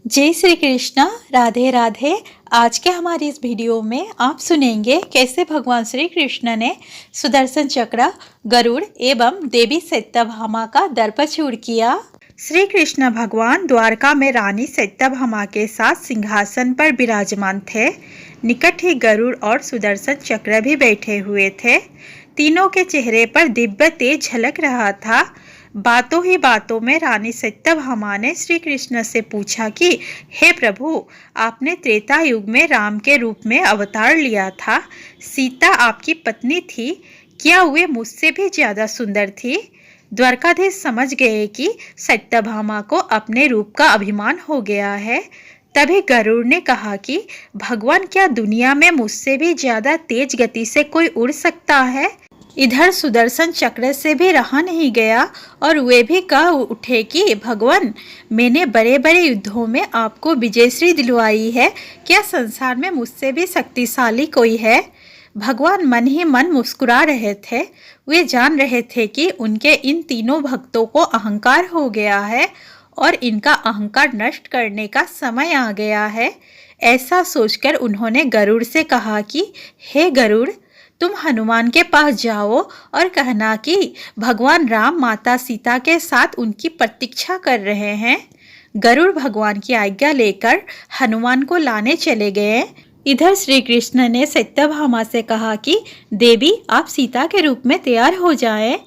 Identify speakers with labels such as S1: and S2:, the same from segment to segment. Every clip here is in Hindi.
S1: जय श्री कृष्ण। राधे राधे। आज के हमारी इस वीडियो में आप सुनेंगे कैसे भगवान श्री कृष्ण ने सुदर्शन चक्र, गरुड़ एवं देवी सत्यभामा का दर्पचूर किया। श्री कृष्ण भगवान द्वारका में रानी सत्यभामा के साथ सिंहासन पर विराजमान थे। निकट ही गरुड़ और सुदर्शन चक्र भी बैठे हुए थे। तीनों के चेहरे पर दिव्य तेज झलक रहा था। बातों ही बातों में रानी सत्यभामा ने श्री कृष्ण से पूछा कि हे प्रभु, आपने त्रेता युग में राम के रूप में अवतार लिया था। सीता आपकी पत्नी थी, क्या वे मुझसे भी ज्यादा सुंदर थी? द्वारकाधीश समझ गए कि सत्यभामा को अपने रूप का अभिमान हो गया है। तभी गरुड़ ने कहा कि भगवान, क्या दुनिया में मुझसे भी ज्यादा तेज गति से कोई उड़ सकता है? इधर सुदर्शन चक्र से भी रहा नहीं गया और वे भी कह उठे कि भगवान, मैंने बड़े बड़े युद्धों में आपको विजयश्री दिलवाई है, क्या संसार में मुझसे भी शक्तिशाली कोई है? भगवान मन ही मन मुस्कुरा रहे थे। वे जान रहे थे कि उनके इन तीनों भक्तों को अहंकार हो गया है और इनका अहंकार नष्ट करने का समय आ गया है। ऐसा सोचकर उन्होंने गरुड़ से कहा कि हे गरुड़, तुम हनुमान के पास जाओ और कहना कि भगवान राम माता सीता के साथ उनकी प्रतीक्षा कर रहे हैं। गरुड़ भगवान की आज्ञा लेकर हनुमान को लाने चले गए। इधर श्री कृष्ण ने सत्यभामा से कहा कि देवी, आप सीता के रूप में तैयार हो जाएं,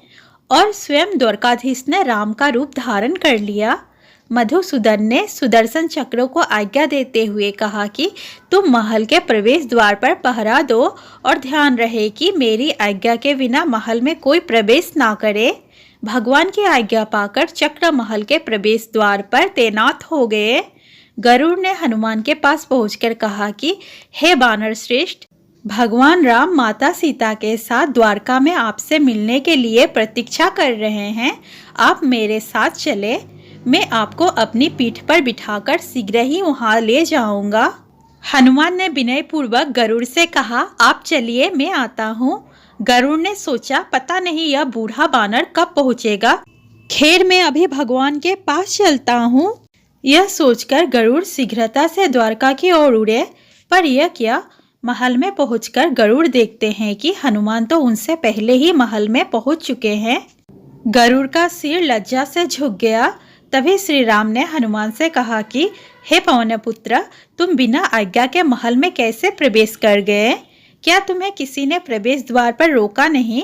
S1: और स्वयं द्वारकाधीश ने राम का रूप धारण कर लिया। मधुसूदन ने सुदर्शन चक्र को आज्ञा देते हुए कहा कि तुम महल के प्रवेश द्वार पर पहरा दो और ध्यान रहे कि मेरी आज्ञा के बिना महल में कोई प्रवेश ना करे। भगवान की आज्ञा पाकर चक्र महल के प्रवेश द्वार पर तैनात हो गए। गरुड़ ने हनुमान के पास पहुंचकर कहा कि हे वानर श्रेष्ठ, भगवान राम माता सीता के साथ द्वारका में आपसे मिलने के लिए प्रतीक्षा कर रहे हैं। आप मेरे साथ चले, मैं आपको अपनी पीठ पर बिठाकर शीघ्र ही वहां ले जाऊंगा। हनुमान ने विनय पूर्वक गरुड़ से कहा, आप चलिए, मैं आता हूँ। गरुड़ ने सोचा, पता नहीं यह बूढ़ा बानर कब पहुँचेगा, खैर मैं अभी भगवान के पास चलता हूँ। यह सोचकर गरुड़ शीघ्रता से द्वारका की ओर उड़े। पर यह क्या, महल में पहुंचकर गरुड़ देखते हैं कि हनुमान तो उनसे पहले ही महल में पहुंच चुके हैं। गरुड़ का सिर लज्जा से झुक गया। तभी श्री राम ने हनुमान से कहा कि हे पवन पुत्र, तुम बिना आज्ञा के महल में कैसे प्रवेश कर गए? क्या तुम्हें किसी ने प्रवेश द्वार पर रोका नहीं?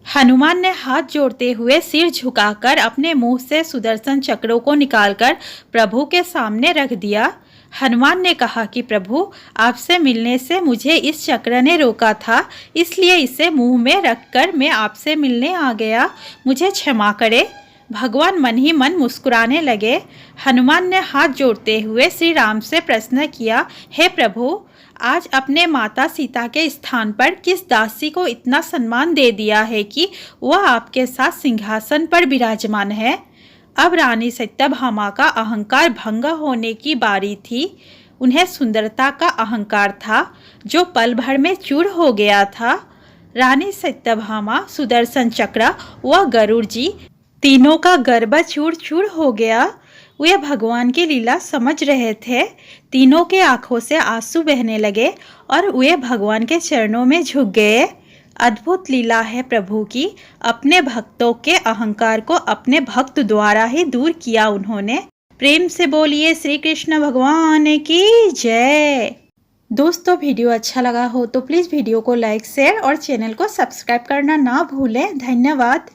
S1: हनुमान ने हाथ जोड़ते हुए सिर झुकाकर अपने मुंह से सुदर्शन चक्रों को निकालकर प्रभु के सामने रख दिया। हनुमान ने कहा कि प्रभु, आपसे मिलने से मुझे इस चक्र ने रोका था, इसलिए इसे मुंह में रखकर मैं आपसे मिलने आ गया, मुझे क्षमा करे। भगवान मन ही मन मुस्कुराने लगे। हनुमान ने हाथ जोड़ते हुए श्री राम से प्रश्न किया, हे प्रभु, आज अपने माता सीता के स्थान पर किस दासी को इतना सम्मान दे दिया है कि वह आपके साथ सिंहासन पर विराजमान है? अब रानी सत्यभामा का अहंकार भंग होने की बारी थी। उन्हें सुंदरता का अहंकार था जो पल भर में चूर हो गया था। रानी सत्यभामा, सुदर्शन चक्र व गरुड़ जी तीनों का गर्भ चूर चूर हो गया। वे भगवान की लीला समझ रहे थे। तीनों के आंखों से आंसू बहने लगे और वे भगवान के चरणों में झुक गए। अद्भुत लीला है प्रभु की। अपने भक्तों के अहंकार को अपने भक्त द्वारा ही दूर किया उन्होंने। प्रेम से बोलिए श्री कृष्ण भगवान की जय। दोस्तों, वीडियो अच्छा लगा हो तो प्लीज़ वीडियो को लाइक, शेयर और चैनल को सब्सक्राइब करना ना भूलें। धन्यवाद।